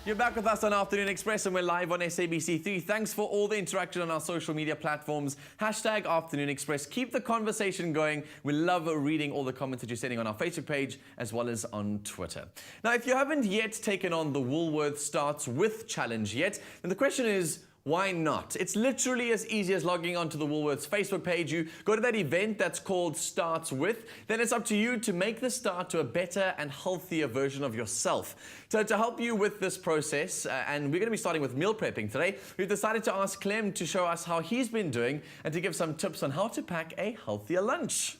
You're back with us on Afternoon Express and we're live on SABC3. Thanks for all the interaction on our social media platforms. Hashtag Afternoon Express. Keep the conversation going. We love reading all the comments that you're sending on our Facebook page as well as on Twitter. Now, if you haven't yet taken on the Woolworths Starts With challenge yet, then the question is, why not? It's literally as easy as logging onto the Woolworths Facebook page. You go to that event that's called Starts With. Then it's up to you to make the start to a better and healthier version of yourself. So to help you with this process, and we're going to be starting with meal prepping today, we've decided to ask Clem to show us how he's been doing and to give some tips on how to pack a healthier lunch.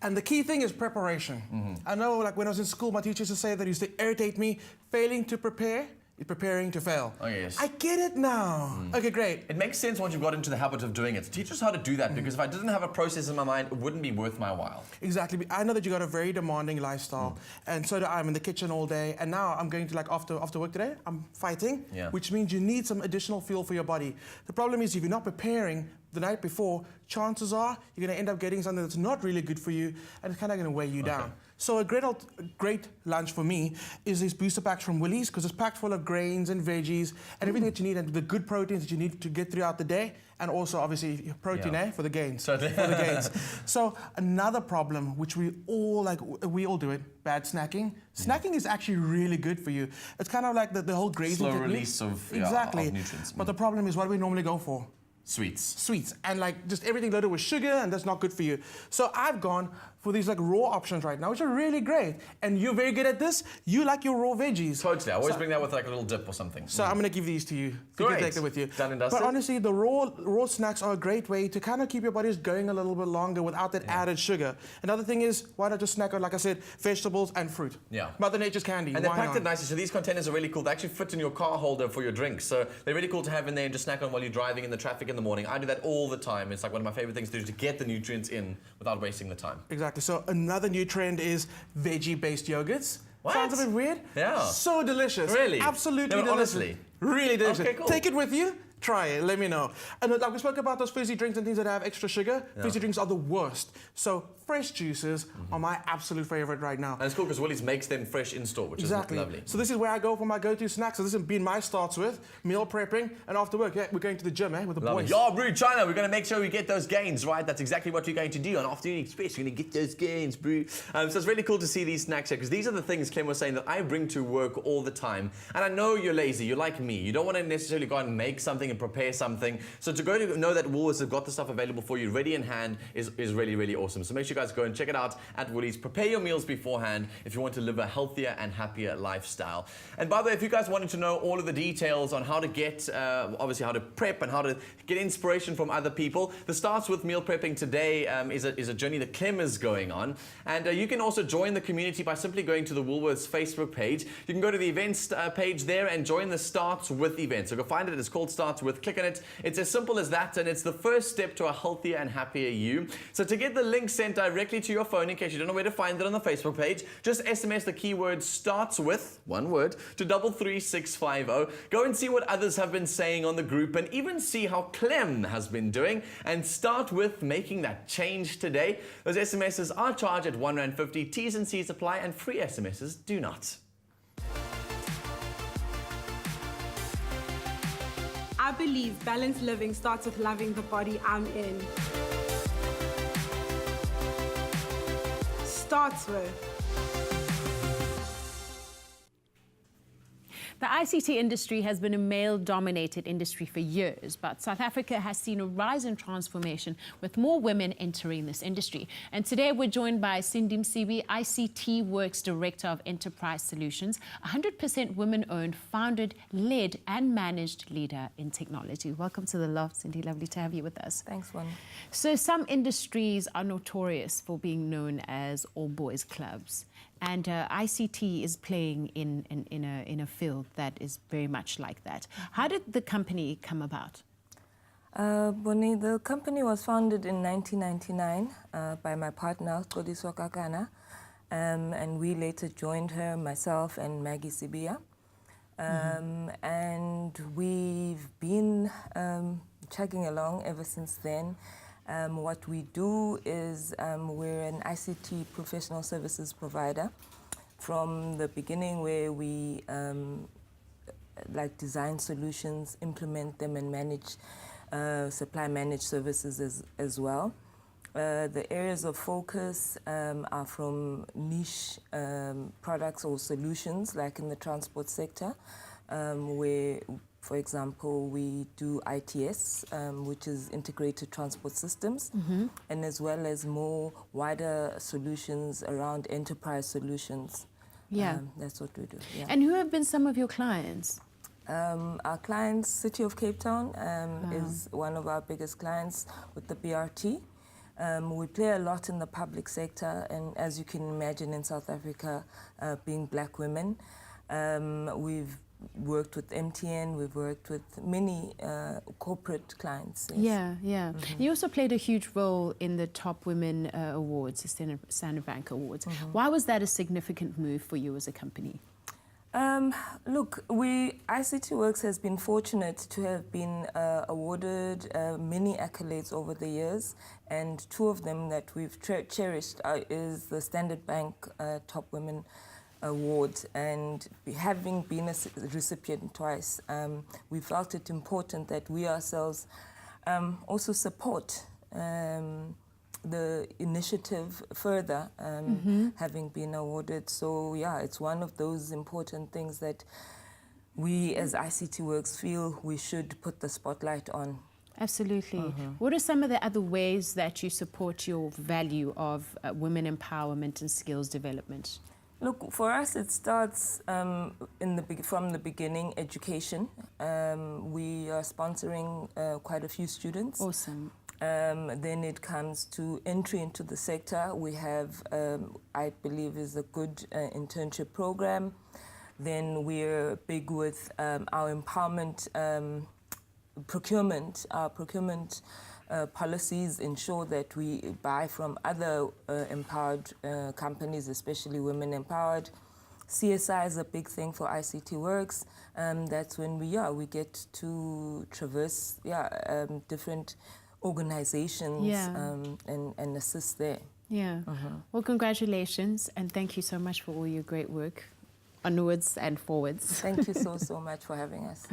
And the key thing is preparation. I know, like when I was in school, my teachers used to say that used to irritate me, failing to prepare is preparing to fail. Oh, yes. I get it now. Okay, great. It makes sense once you've got into the habit of doing it. Teach us how to do that, because if I didn't have a process in my mind, it wouldn't be worth my while. Exactly. I know that you got a very demanding lifestyle, and so do I. I'm in the kitchen all day, and now I'm going to, like, after work today, I'm fighting, which means you need some additional fuel for your body. The problem is if you're not preparing the night before, chances are you're going to end up getting something that's not really good for you, and it's kind of going to weigh you down. So a great lunch for me is these booster packs from Woolies, because it's packed full of grains and veggies and everything that you need, and the good proteins that you need to get throughout the day, and also obviously protein for the gains. Certainly. For the gains. So another problem, which we all do it, bad snacking. Snacking is actually really good for you. It's kind of like the whole grazing slow technique. release of, of nutrients. But the problem is, what do we normally go for? Sweets. And like just everything loaded with sugar, and that's not good for you. So I've gone for these like raw options right now, which are really great. And you're very good at this. You like your raw veggies. Totally. I always bring that with like a little dip or something. So I'm going to give these to you. Great. You can take them with you. Done and dusted. But honestly, the raw snacks are a great way to kind of keep your bodies going a little bit longer without that added sugar. Another thing is, why not just snack on, like I said, vegetables and fruit? Yeah. Mother Nature's candy. And they're packed it nicely. So these containers are really cool. They actually fit in your car holder for your drinks. So they're really cool to have in there and just snack on while you're driving in the traffic in the morning. I do that all the time. It's like one of my favorite things to do, to get the nutrients in without wasting the time. Exactly. So another new trend is veggie-based yogurts. What? Sounds a bit weird. Yeah. So delicious. Really? Absolutely delicious. Honestly. Really delicious. Okay, cool. Take it with you. Try it, let me know. And like we spoke about those fizzy drinks and things that have extra sugar, fizzy drinks are the worst. So fresh juices are my absolute favorite right now. And it's cool because Woolies makes them fresh in store, which is lovely. So this is where I go for my go-to snacks. So this has been my starts with meal prepping, and after work, we're going to the gym, with the boys. Yeah, Brew China, we're going to make sure we get those gains, right? That's exactly what we're going to do on Afternoon Express. We're going to get those gains, Brew. So it's really cool to see these snacks here, because these are the things Clem was saying that I bring to work all the time. And I know you're lazy, you're like me. You don't want to necessarily go and make something and prepare something. So to go to know that Woolworths have got the stuff available for you ready in hand is really, really awesome. So make sure you guys go and check it out at Woolies. Prepare your meals beforehand if you want to live a healthier and happier lifestyle. And by the way, if you guys wanted to know all of the details on how to get, obviously how to prep and how to get inspiration from other people, the Starts With meal prepping today is a journey that Clem is going on. And you can also join the community by simply going to the Woolworths Facebook page. You can go to the events page there and join the Starts With event. So go find it. It's called Starts With. Click on it. It's as simple as that, and it's the first step to a healthier and happier you. So to get the link sent directly to your phone, in case you don't know where to find it on the Facebook page, just SMS the keyword Starts With, one word, to 33650. Go and see what others have been saying on the group, and even see how Clem has been doing, and start with making that change today. Those SMSs are charged at R1.50. T's and C's apply, and free SMSs do not. I believe balanced living starts with loving the body I'm in. Starts with. The ICT industry has been a male-dominated industry for years, but South Africa has seen a rise in transformation with more women entering this industry. And today we're joined by Cindy Msibi, ICT Works Director of Enterprise Solutions, 100% women-owned, founded, led and managed leader in technology. Welcome to The Loft, Cindy. Lovely to have you with us. Thanks, Juan. So some industries are notorious for being known as all-boys clubs. And ICT is playing in a field that is very much like that. How did the company come about? Bonnie, the company was founded in 1999 by my partner, Kodiswa Kakana, and we later joined her, myself and Maggie Sibia. And we've been chugging along ever since then. What we do is we're an ICT professional services provider from the beginning, where we like design solutions, implement them and manage, supply managed services as well. The areas of focus are from niche products or solutions, like in the transport sector, where, for example, we do ITS, which is integrated transport systems, and as well as more wider solutions around enterprise solutions. Yeah. That's what we do. Yeah. And who have been some of your clients? Our clients, City of Cape Town is one of our biggest clients with the BRT. We play a lot in the public sector, and as you can imagine in South Africa, being black women, we've worked with MTN, we've worked with many corporate clients. Yes. Yeah. You also played a huge role in the Top Women Awards, the Standard Bank Awards. Why was that a significant move for you as a company? Look, ICT Works has been fortunate to have been awarded many accolades over the years, and two of them that we've cherished is the Standard Bank Top Women Award, and having been a recipient twice, we felt it important that we ourselves also support the initiative further, having been awarded. So yeah, it's one of those important things that we as ICT Works feel we should put the spotlight on. Absolutely. What are some of the other ways that you support your value of women empowerment and skills development? Look, for us it starts from the beginning, education. We are sponsoring quite a few students. Awesome. Then it comes to entry into the sector. We have, I believe, is a good internship program. Then we're big with our empowerment procurement. Our procurement policies ensure that we buy from other empowered companies, especially women empowered. CSI is a big thing for ICT Works. That's when we get to traverse different organizations and assist there. Yeah. Well, congratulations, and thank you so much for all your great work, onwards and forwards. Thank you so much for having us.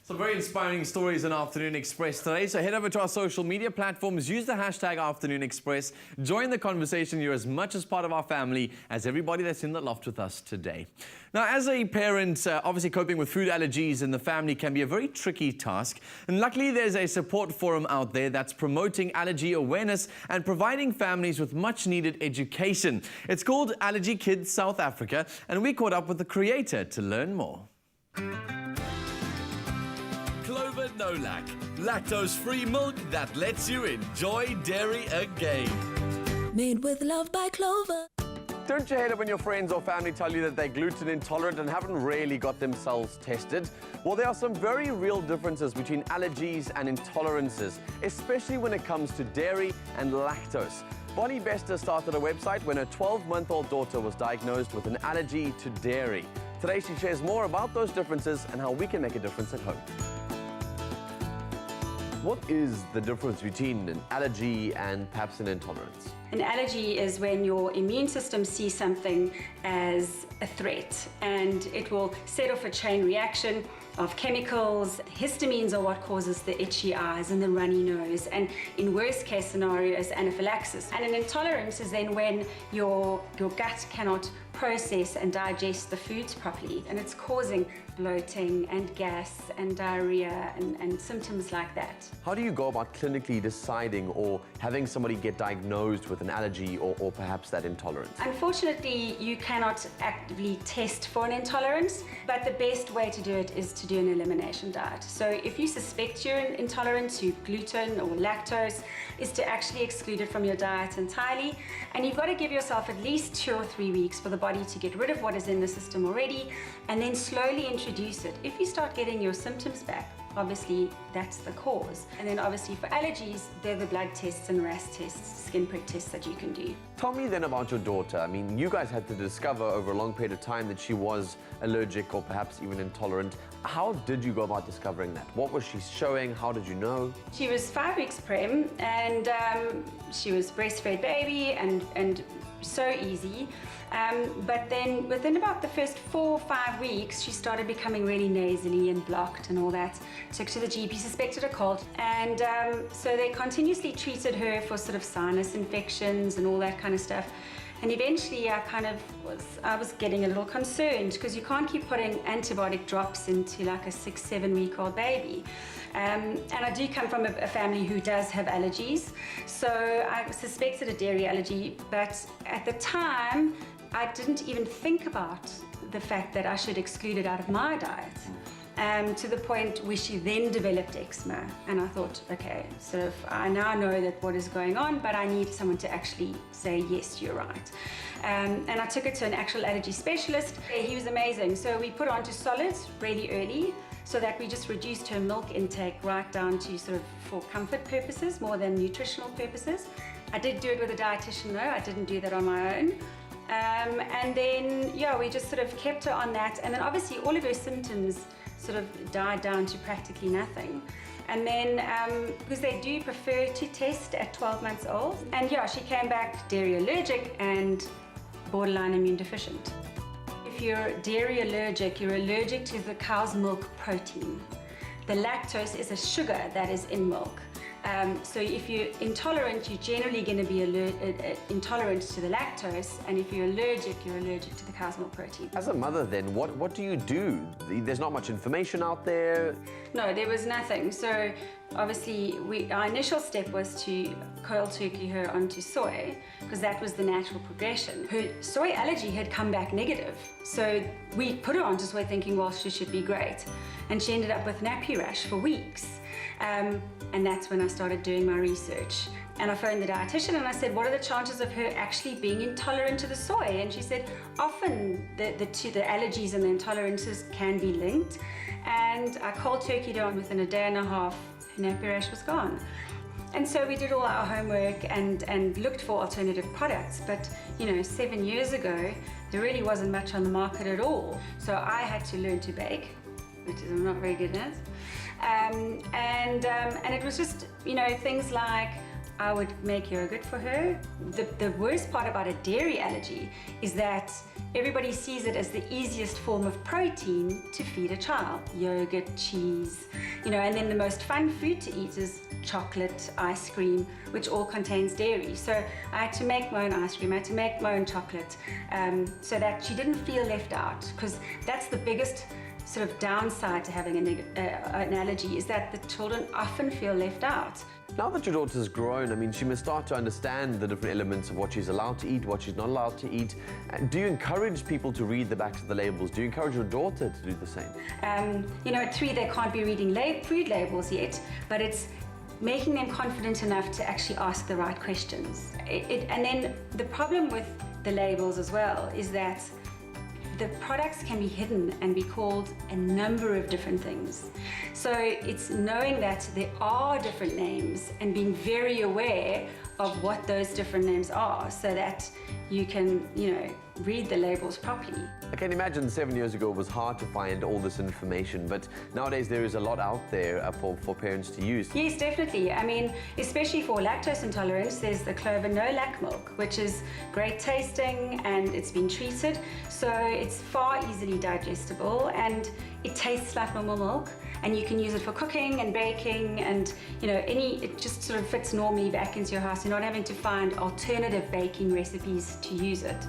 Some very inspiring stories in Afternoon Express today. So head over to our social media platforms, use the hashtag Afternoon Express, join the conversation. You're as much as part of our family as everybody that's in the loft with us today. Now, as a parent, obviously coping with food allergies in the family can be a very tricky task. And luckily, there's a support forum out there that's promoting allergy awareness and providing families with much needed education. It's called Allergy Kids South Africa, and we caught up with the creator to learn more. Clover Nolac, lactose-free milk that lets you enjoy dairy again. Made with love by Clover. Don't you hate it when your friends or family tell you that they're gluten intolerant and haven't really got themselves tested? Well, there are some very real differences between allergies and intolerances, especially when it comes to dairy and lactose. Bonnie Bester started a website when her 12-month-old daughter was diagnosed with an allergy to dairy. Today, she shares more about those differences and how we can make a difference at home. What is the difference between an allergy and perhaps an intolerance? An allergy is when your immune system sees something as a threat, and it will set off a chain reaction of chemicals. Histamines are what causes the itchy eyes and the runny nose, and in worst case scenarios, anaphylaxis. And an intolerance is then when your gut cannot process and digest the foods properly, and it's causing bloating and gas and diarrhea and symptoms like that. How do you go about clinically deciding or having somebody get diagnosed with an allergy or perhaps that intolerance? Unfortunately, you cannot actively test for an intolerance, but the best way to do it is to do an elimination diet. So if you suspect you're intolerant to gluten or lactose, is to actually exclude it from your diet entirely. And you've got to give yourself at least 2 or 3 weeks for the body to get rid of what is in the system already, and then slowly introduce it. If you start getting your symptoms back, obviously that's the cause. And then obviously for allergies, they're the blood tests and RAS tests, skin prick tests that you can do. Tell me then about your daughter. I mean, you guys had to discover over a long period of time that she was allergic or perhaps even intolerant. How did you go about discovering that? What was she showing? How did you know? She was 5 weeks prem, and she was breastfed baby, and so easy. But then within about the first 4 or 5 weeks, she started becoming really nasally and blocked and all that. Took to the GP, suspected a cold. And so they continuously treated her for sort of sinus infections and all that kind of stuff. And eventually I was getting a little concerned because you can't keep putting antibiotic drops into like a 6-7 week old baby. And I do come from a family who does have allergies. So I suspected a dairy allergy, but at the time, I didn't even think about the fact that I should exclude it out of my diet. To the point where she then developed eczema. And I thought, okay, so I now know that what is going on, but I need someone to actually say, yes, you're right. And I took her to an actual allergy specialist. He was amazing. So we put her onto solids really early so that we just reduced her milk intake right down to sort of for comfort purposes more than nutritional purposes. I did do it with a dietitian though. I didn't do that on my own. And then, yeah, we just sort of kept her on that. And then obviously all of her symptoms sort of died down to practically nothing. And then, because they do prefer to test at 12 months old. And yeah, she came back dairy allergic and borderline immune deficient. If you're dairy allergic, you're allergic to the cow's milk protein. The lactose is a sugar that is in milk. So if you're intolerant, you're generally going to be intolerant to the lactose, and if you're allergic to the cow's milk protein. As a mother then, what do you do? There's not much information out there. No, there was nothing. So obviously our initial step was to cold turkey her onto soy, because that was the natural progression. Her soy allergy had come back negative. So we put her onto soy thinking, well, she should be great. And she ended up with nappy rash for weeks. And that's when I started doing my research. And I phoned the dietitian and I said, what are the chances of her actually being intolerant to the soy? And she said, often the allergies and the intolerances can be linked. And I cold turkeyed her on within a day and a half, her nappy rash was gone. And so we did all our homework and looked for alternative products. But, 7 years ago, there really wasn't much on the market at all. So I had to learn to bake, which I'm not very good at. And it was just, things like I would make yogurt for her. The worst part about a dairy allergy is that everybody sees it as the easiest form of protein to feed a child. Yogurt, cheese, and then the most fun food to eat is chocolate, ice cream, which all contains dairy. So I had to make my own ice cream, I had to make my own chocolate, so that she didn't feel left out, because that's the biggest sort of downside to having an allergy, is that the children often feel left out. Now that your daughter's grown, she must start to understand the different elements of what she's allowed to eat, what she's not allowed to eat. Do you encourage people to read the backs of the labels? Do you encourage your daughter to do the same? At 3 they can't be reading food labels yet, but it's making them confident enough to actually ask the right questions. And then the problem with the labels as well is that the products can be hidden and be called a number of different things. So it's knowing that there are different names and being very aware of what those different names are so that you can, read the labels properly. I can imagine 7 years ago it was hard to find all this information, but nowadays there is a lot out there for parents to use. Yes, definitely. Especially for lactose intolerance, there's the Clover Nolac milk, which is great tasting and it's been treated, so it's far easily digestible and it tastes like normal milk, and you can use it for cooking and baking and it just sort of fits normally back into your house. You're not having to find alternative baking recipes to use it.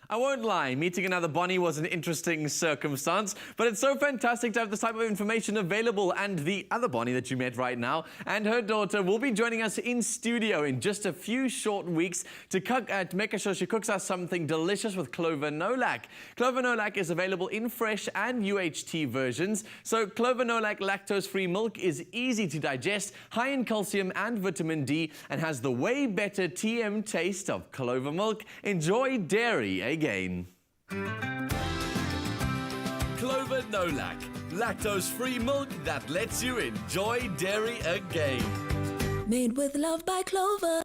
I won't lie, meeting another Bonnie was an interesting circumstance, but it's so fantastic to have this type of information available. And the other Bonnie that you met right now and her daughter will be joining us in studio in just a few short weeks to make sure she cooks us something delicious with Clover Nolac. Clover Nolac is available in fresh and UHT versions. So Clover Nolac lactose-free milk is easy to digest, high in calcium and vitamin D, and has the way better TM taste of Clover milk. Enjoy dairy again. Clover Nolac, lactose-free milk that lets you enjoy dairy again. Made with love by Clover.